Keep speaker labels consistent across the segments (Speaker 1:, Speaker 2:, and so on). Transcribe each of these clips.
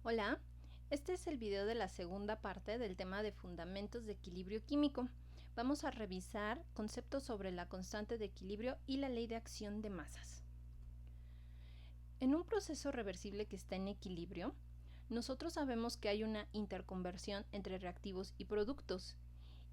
Speaker 1: Hola, este es el video de la segunda parte del tema de fundamentos de equilibrio químico. Vamos a revisar conceptos sobre la constante de equilibrio y la ley de acción de masas. En un proceso reversible que está en equilibrio, nosotros sabemos que hay una interconversión entre reactivos y productos,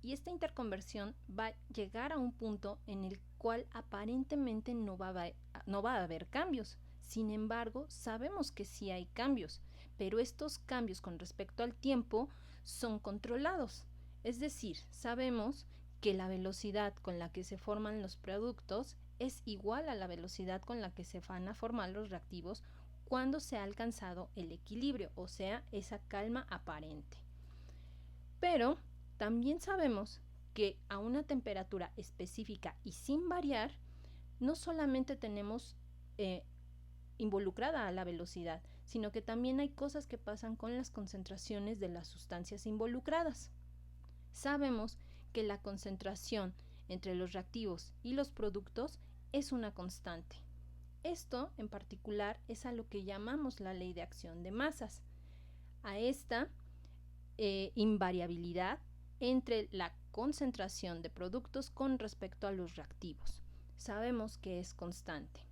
Speaker 1: y esta interconversión va a llegar a un punto en el cual aparentemente no va a haber cambios. Sin embargo, sabemos que sí hay cambios, pero estos cambios con respecto al tiempo son controlados. Es decir, sabemos que la velocidad con la que se forman los productos es igual a la velocidad con la que se van a formar los reactivos cuando se ha alcanzado el equilibrio, o sea, esa calma aparente. Pero también sabemos que a una temperatura específica y sin variar, no solamente tenemos involucrada a la velocidad, sino que también hay cosas que pasan con las concentraciones de las sustancias involucradas. Sabemos que la concentración entre los reactivos y los productos es una constante. Esto en particular es a lo que llamamos la ley de acción de masas. A esta invariabilidad entre la concentración de productos con respecto a los reactivos. Sabemos que es constante.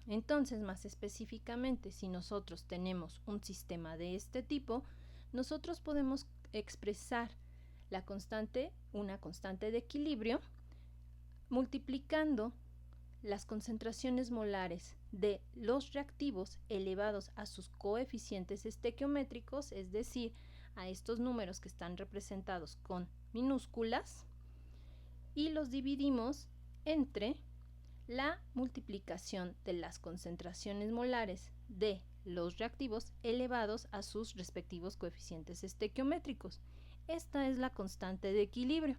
Speaker 1: Entonces, más específicamente, si nosotros tenemos un sistema de este tipo, nosotros podemos expresar la constante, una constante de equilibrio, multiplicando las concentraciones molares de los reactivos elevados a sus coeficientes estequiométricos, es decir, a estos números que están representados con minúsculas, y los dividimos entre la multiplicación de las concentraciones molares de los reactivos elevados a sus respectivos coeficientes estequiométricos. Esta es la constante de equilibrio.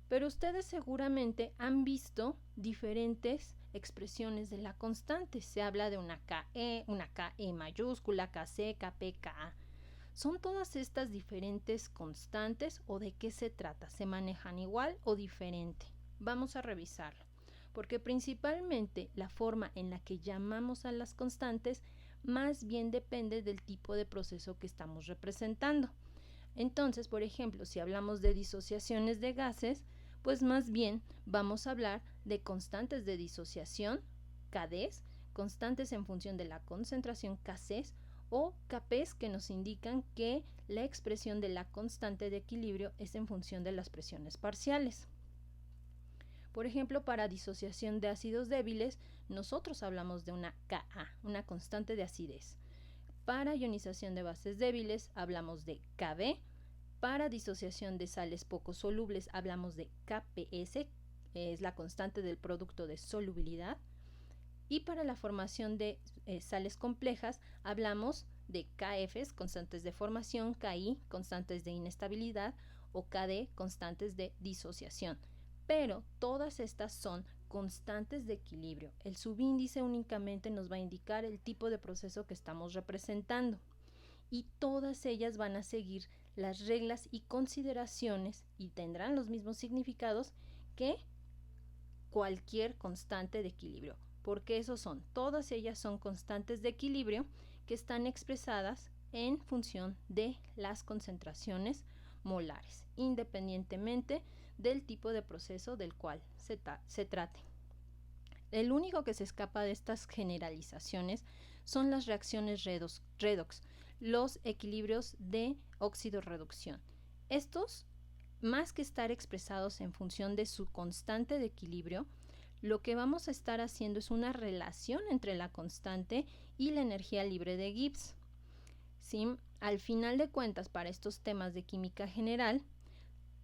Speaker 1: Pero ustedes seguramente han visto diferentes expresiones de la constante. Se habla de una KE mayúscula, KC, KP, KA. ¿Son todas estas diferentes constantes o de qué se trata? ¿Se manejan igual o diferente? Vamos a revisarlo, porque principalmente la forma en la que llamamos a las constantes más bien depende del tipo de proceso que estamos representando. Entonces, por ejemplo, si hablamos de disociaciones de gases, pues más bien vamos a hablar de constantes de disociación, KDs, constantes en función de la concentración, KCs, o KPs, que nos indican que la expresión de la constante de equilibrio es en función de las presiones parciales. Por ejemplo, para disociación de ácidos débiles, nosotros hablamos de una Ka, una constante de acidez. Para ionización de bases débiles, hablamos de Kb. Para disociación de sales poco solubles, hablamos de Kps, es la constante del producto de solubilidad. Y para la formación de sales complejas, hablamos de Kfs, constantes de formación, Ki, constantes de inestabilidad, o Kd, constantes de disociación. Pero todas estas son constantes de equilibrio. El subíndice únicamente nos va a indicar el tipo de proceso que estamos representando. Y todas ellas van a seguir las reglas y consideraciones y tendrán los mismos significados que cualquier constante de equilibrio, porque todas ellas son constantes de equilibrio que están expresadas en función de las concentraciones molares, independientemente del tipo de proceso del cual se trate. El único que se escapa de estas generalizaciones son las reacciones redox, los equilibrios de óxido-reducción. Estos, más que estar expresados en función de su constante de equilibrio, lo que vamos a estar haciendo es una relación entre la constante y la energía libre de Gibbs. ¿Sí? Al final de cuentas, para estos temas de química general,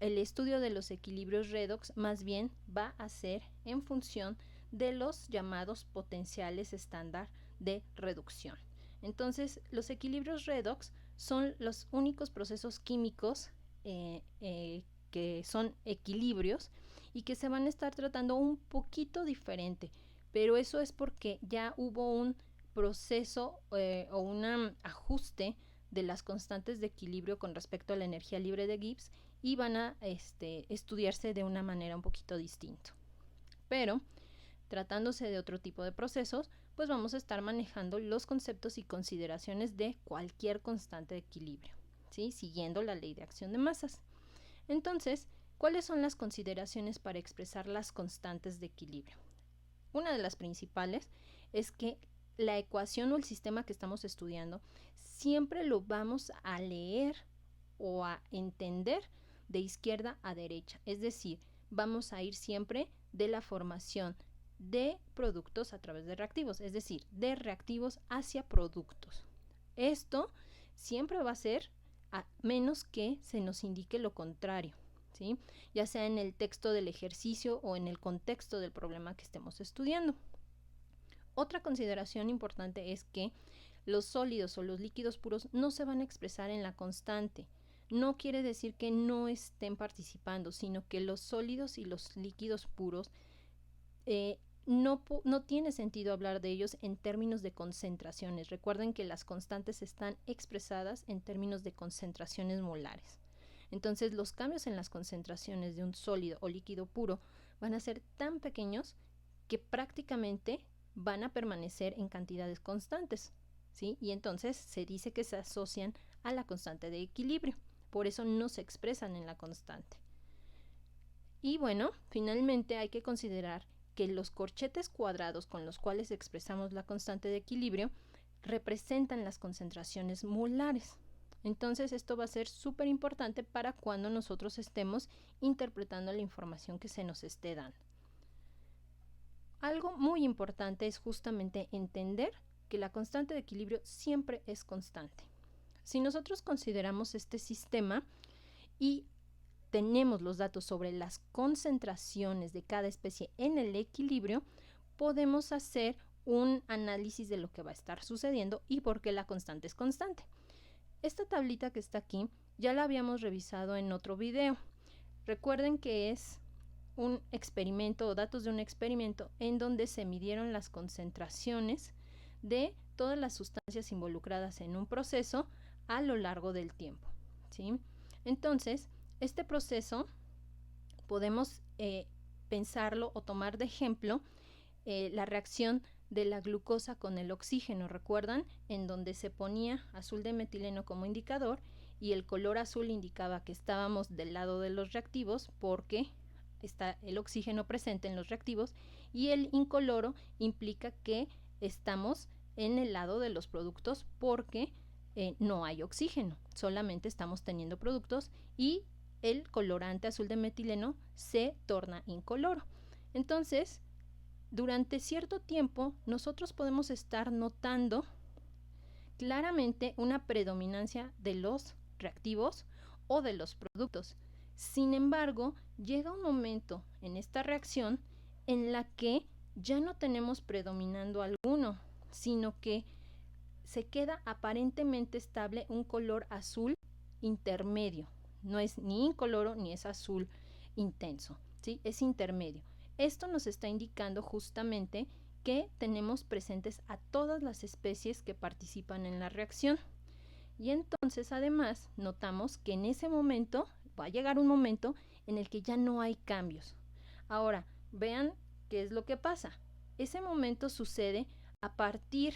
Speaker 1: el estudio de los equilibrios redox más bien va a ser en función de los llamados potenciales estándar de reducción. Entonces, los equilibrios redox son los únicos procesos químicos que son equilibrios y que se van a estar tratando un poquito diferente, pero eso es porque ya hubo un proceso o un ajuste de las constantes de equilibrio con respecto a la energía libre de Gibbs y van a estudiarse de una manera un poquito distinta. Pero tratándose de otro tipo de procesos, pues vamos a estar manejando los conceptos y consideraciones de cualquier constante de equilibrio, ¿sí? Siguiendo la ley de acción de masas. Entonces, ¿cuáles son las consideraciones para expresar las constantes de equilibrio? Una de las principales es que la ecuación o el sistema que estamos estudiando siempre lo vamos a leer o a entender de izquierda a derecha, es decir, vamos a ir siempre de la formación de productos a través de reactivos, es decir, de reactivos hacia productos. Esto siempre va a ser a menos que se nos indique lo contrario, ¿sí? Ya sea en el texto del ejercicio o en el contexto del problema que estemos estudiando. Otra consideración importante es que los sólidos o los líquidos puros no se van a expresar en la constante. No quiere decir que no estén participando, sino que los sólidos y los líquidos puros no tiene sentido hablar de ellos en términos de concentraciones. Recuerden que las constantes están expresadas en términos de concentraciones molares. Entonces, los cambios en las concentraciones de un sólido o líquido puro van a ser tan pequeños que prácticamente van a permanecer en cantidades constantes, ¿sí? Y entonces se dice que se asocian a la constante de equilibrio. Por eso no se expresan en la constante. Y bueno, finalmente hay que considerar que los corchetes cuadrados con los cuales expresamos la constante de equilibrio representan las concentraciones molares. Entonces esto va a ser súper importante para cuando nosotros estemos interpretando la información que se nos esté dando. Algo muy importante es justamente entender que la constante de equilibrio siempre es constante. Si nosotros consideramos este sistema y tenemos los datos sobre las concentraciones de cada especie en el equilibrio, podemos hacer un análisis de lo que va a estar sucediendo y por qué la constante es constante. Esta tablita que está aquí ya la habíamos revisado en otro video. Recuerden que es un experimento o datos de un experimento en donde se midieron las concentraciones de todas las sustancias involucradas en un proceso a lo largo del tiempo, ¿sí? Entonces, este proceso podemos pensarlo o tomar de ejemplo la reacción de la glucosa con el oxígeno, ¿recuerdan? En donde se ponía azul de metileno como indicador y el color azul indicaba que estábamos del lado de los reactivos porque está el oxígeno presente en los reactivos y el incoloro implica que estamos en el lado de los productos porque no hay oxígeno, solamente estamos teniendo productos y el colorante azul de metileno se torna incoloro. Entonces, durante cierto tiempo nosotros podemos estar notando claramente una predominancia de los reactivos o de los productos. Sin embargo, llega un momento en esta reacción en la que ya no tenemos predominando alguno, sino que se queda aparentemente estable un color azul intermedio. No es ni incoloro ni es azul intenso, ¿sí? Es intermedio. Esto nos está indicando justamente que tenemos presentes a todas las especies que participan en la reacción. Y entonces además notamos que en ese momento va a llegar un momento en el que ya no hay cambios. Ahora, vean qué es lo que pasa. Ese momento sucede a partir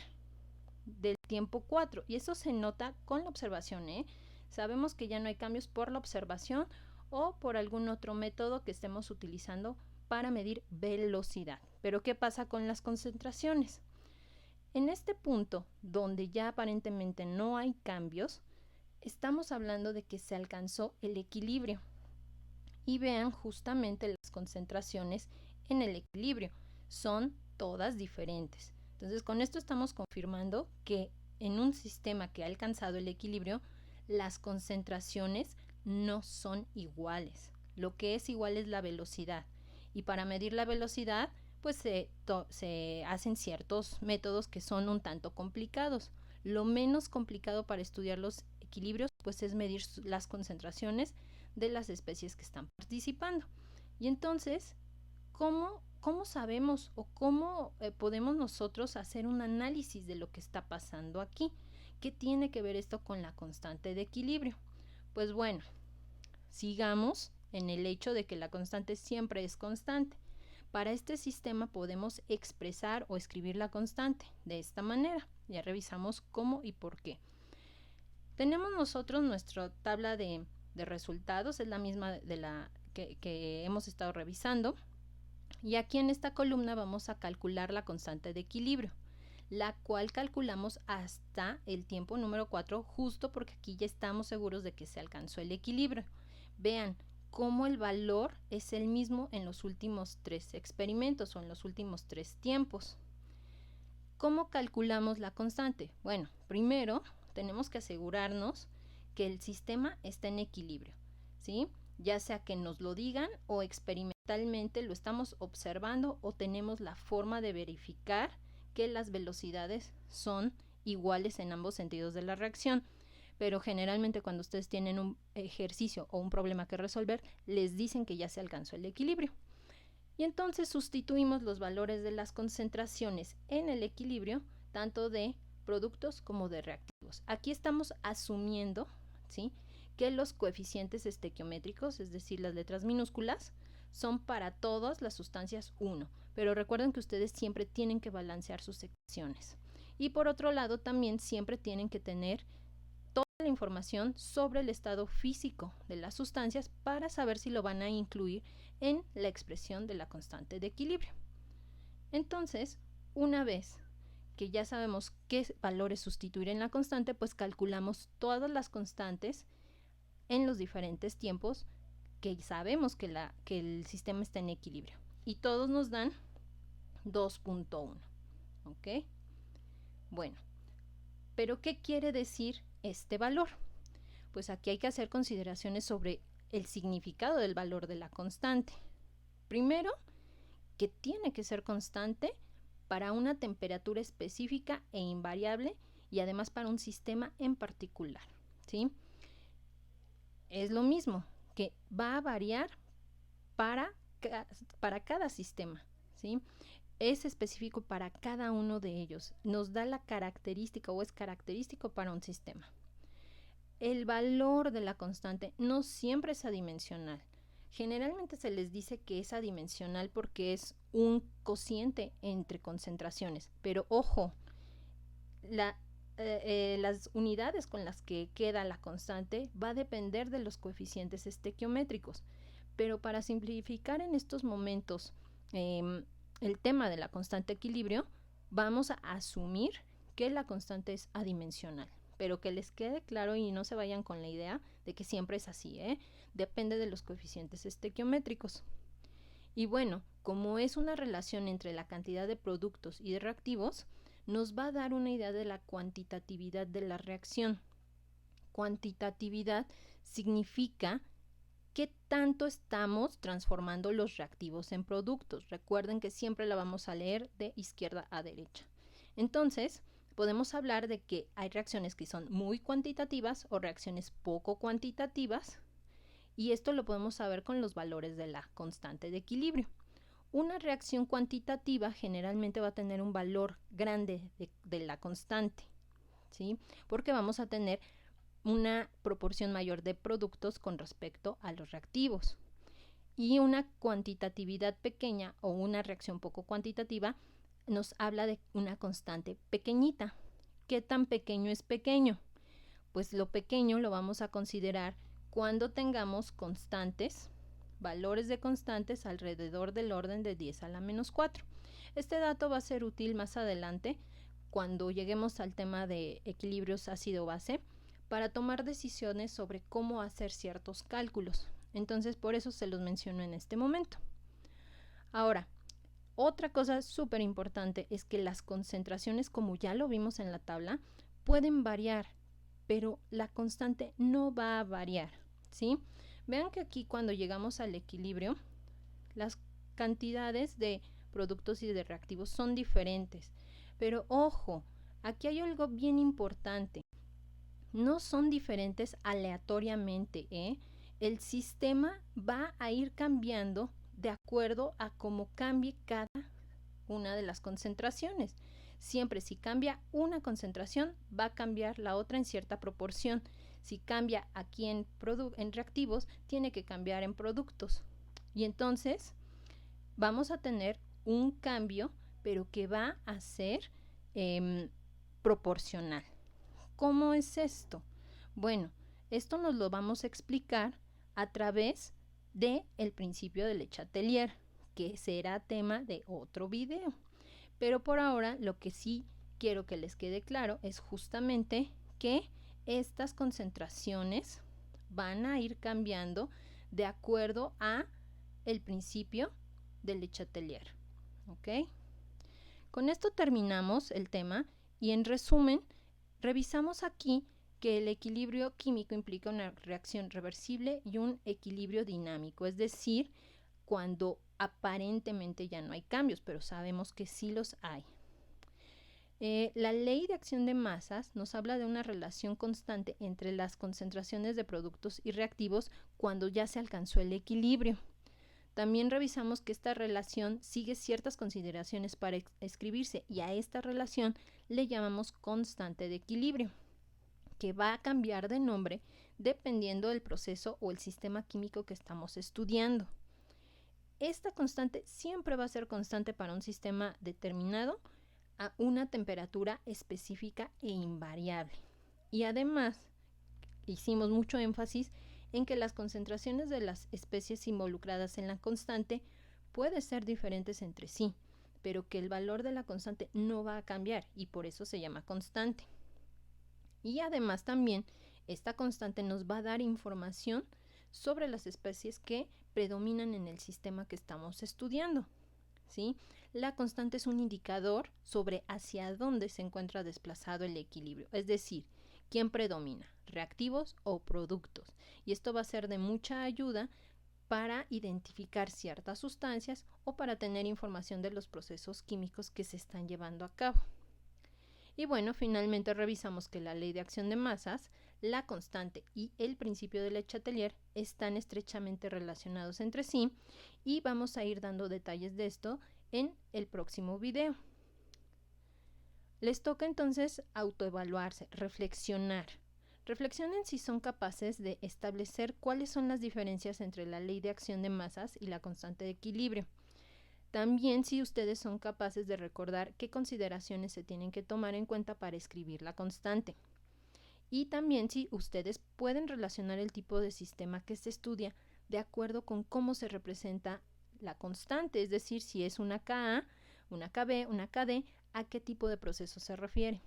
Speaker 1: del tiempo 4 y eso se nota con la observación, ¿eh? Sabemos que ya no hay cambios por la observación o por algún otro método que estemos utilizando para medir velocidad. Pero ¿qué pasa con las concentraciones? En este punto, donde ya aparentemente no hay cambios, estamos hablando de que se alcanzó el equilibrio. Y vean justamente las concentraciones en el equilibrio. Son todas diferentes. Entonces, con esto estamos confirmando que en un sistema que ha alcanzado el equilibrio, las concentraciones no son iguales. Lo que es igual es la velocidad. Y para medir la velocidad, pues se hacen ciertos métodos que son un tanto complicados. Lo menos complicado para estudiar los equilibrios, pues es medir las concentraciones de las especies que están participando. Y entonces, ¿cómo sabemos o cómo podemos nosotros hacer un análisis de lo que está pasando aquí? ¿Qué tiene que ver esto con la constante de equilibrio? Pues bueno, sigamos en el hecho de que la constante siempre es constante. Para este sistema podemos expresar o escribir la constante de esta manera. Ya revisamos cómo y por qué. Tenemos nosotros nuestra tabla de resultados, es la misma de la que hemos estado revisando. Y aquí en esta columna vamos a calcular la constante de equilibrio, la cual calculamos hasta el tiempo número 4, justo porque aquí ya estamos seguros de que se alcanzó el equilibrio. Vean cómo el valor es el mismo en los últimos 3 experimentos o en los últimos 3 tiempos. ¿Cómo calculamos la constante? Bueno, primero tenemos que asegurarnos que el sistema está en equilibrio, ¿sí? Ya sea que nos lo digan o experimentalmente lo estamos observando o tenemos la forma de verificar que las velocidades son iguales en ambos sentidos de la reacción. Pero generalmente cuando ustedes tienen un ejercicio o un problema que resolver, les dicen que ya se alcanzó el equilibrio. Y entonces sustituimos los valores de las concentraciones en el equilibrio, tanto de productos como de reactivos. Aquí estamos asumiendo, ¿sí?, que los coeficientes estequiométricos, es decir, las letras minúsculas, son para todas las sustancias 1. Pero recuerden que ustedes siempre tienen que balancear sus ecuaciones. Y por otro lado, también siempre tienen que tener toda la información sobre el estado físico de las sustancias para saber si lo van a incluir en la expresión de la constante de equilibrio. Entonces, una vez que ya sabemos qué valores sustituir en la constante, pues calculamos todas las constantes en los diferentes tiempos que sabemos que el sistema está en equilibrio. Y todos nos dan 2.1. ¿Ok? Bueno, pero ¿qué quiere decir este valor? Pues aquí hay que hacer consideraciones sobre el significado del valor de la constante. Primero, que tiene que ser constante para una temperatura específica e invariable y además para un sistema en particular, ¿sí? Es lo mismo, que va a variar para cada sistema, ¿sí? Es específico para cada uno de ellos. Nos da la característica o es característico para un sistema. El valor de la constante no siempre es adimensional. Generalmente se les dice que es adimensional porque es un cociente entre concentraciones. Pero ojo, las unidades con las que queda la constante va a depender de los coeficientes estequiométricos. Pero para simplificar en estos momentos el tema de la constante equilibrio, vamos a asumir que la constante es adimensional. Pero que les quede claro y no se vayan con la idea de que siempre es así, depende de los coeficientes estequiométricos. Y bueno, como es una relación entre la cantidad de productos y de reactivos, nos va a dar una idea de la cuantitatividad de la reacción. Cuantitatividad significa qué tanto estamos transformando los reactivos en productos. Recuerden que siempre la vamos a leer de izquierda a derecha. Entonces, podemos hablar de que hay reacciones que son muy cuantitativas o reacciones poco cuantitativas, y esto lo podemos saber con los valores de la constante de equilibrio. Una reacción cuantitativa generalmente va a tener un valor grande de la constante, ¿sí? Porque vamos a tener una proporción mayor de productos con respecto a los reactivos. Y una cuantitatividad pequeña o una reacción poco cuantitativa nos habla de una constante pequeñita. ¿Qué tan pequeño es pequeño? Pues lo pequeño lo vamos a considerar cuando tengamos constantes, valores de constantes alrededor del orden de 10 a la menos 4. Este dato va a ser útil más adelante cuando lleguemos al tema de equilibrios ácido-base para tomar decisiones sobre cómo hacer ciertos cálculos. Entonces, por eso se los menciono en este momento. Ahora, otra cosa súper importante es que las concentraciones, como ya lo vimos en la tabla, pueden variar, pero la constante no va a variar, ¿sí? Vean que aquí cuando llegamos al equilibrio, las cantidades de productos y de reactivos son diferentes. Pero ojo, aquí hay algo bien importante. No son diferentes aleatoriamente, El sistema va a ir cambiando de acuerdo a cómo cambie cada una de las concentraciones. Siempre si cambia una concentración, va a cambiar la otra en cierta proporción. Si cambia aquí en reactivos, tiene que cambiar en productos. Y entonces, vamos a tener un cambio, pero que va a ser proporcional. ¿Cómo es esto? Bueno, esto nos lo vamos a explicar a través del principio de Le Chatelier, que será tema de otro video. Pero por ahora lo que sí quiero que les quede claro es justamente que estas concentraciones van a ir cambiando de acuerdo a el principio de Le Chatelier. ¿Ok? Con esto terminamos el tema y en resumen revisamos aquí que el equilibrio químico implica una reacción reversible y un equilibrio dinámico, es decir, cuando aparentemente ya no hay cambios, pero sabemos que sí los hay. La ley de acción de masas nos habla de una relación constante entre las concentraciones de productos y reactivos cuando ya se alcanzó el equilibrio. También revisamos que esta relación sigue ciertas consideraciones para escribirse y a esta relación le llamamos constante de equilibrio, que va a cambiar de nombre dependiendo del proceso o el sistema químico que estamos estudiando. Esta constante siempre va a ser constante para un sistema determinado a una temperatura específica e invariable. Y además, hicimos mucho énfasis en que las concentraciones de las especies involucradas en la constante pueden ser diferentes entre sí, pero que el valor de la constante no va a cambiar y por eso se llama constante. Y además también esta constante nos va a dar información sobre las especies que predominan en el sistema que estamos estudiando, ¿sí? La constante es un indicador sobre hacia dónde se encuentra desplazado el equilibrio, es decir, quién predomina, reactivos o productos. Y esto va a ser de mucha ayuda para identificar ciertas sustancias o para tener información de los procesos químicos que se están llevando a cabo. Y bueno, finalmente revisamos que la ley de acción de masas, la constante y el principio de Le Chatelier están estrechamente relacionados entre sí y vamos a ir dando detalles de esto en el próximo video. Les toca entonces autoevaluarse, reflexionar. Reflexionen si son capaces de establecer cuáles son las diferencias entre la ley de acción de masas y la constante de equilibrio. También si ustedes son capaces de recordar qué consideraciones se tienen que tomar en cuenta para escribir la constante. Y también si ustedes pueden relacionar el tipo de sistema que se estudia de acuerdo con cómo se representa la constante, es decir, si es una Ka, una Kb, una Kd, a qué tipo de proceso se refiere.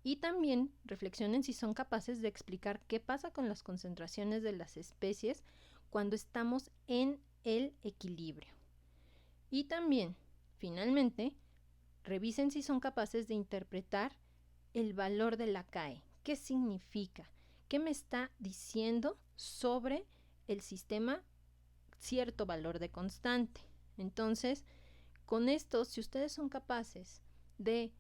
Speaker 1: Y también reflexionen si son capaces de explicar qué pasa con las concentraciones de las especies cuando estamos en el equilibrio. Y también, finalmente, revisen si son capaces de interpretar el valor de la CAE. ¿Qué significa? ¿Qué me está diciendo sobre el sistema cierto valor de constante? Entonces, con esto, si ustedes son capaces de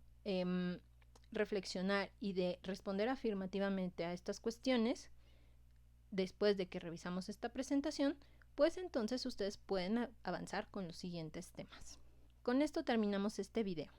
Speaker 1: reflexionar y de responder afirmativamente a estas cuestiones, después de que revisamos esta presentación, pues entonces ustedes pueden avanzar con los siguientes temas. Con esto terminamos este video.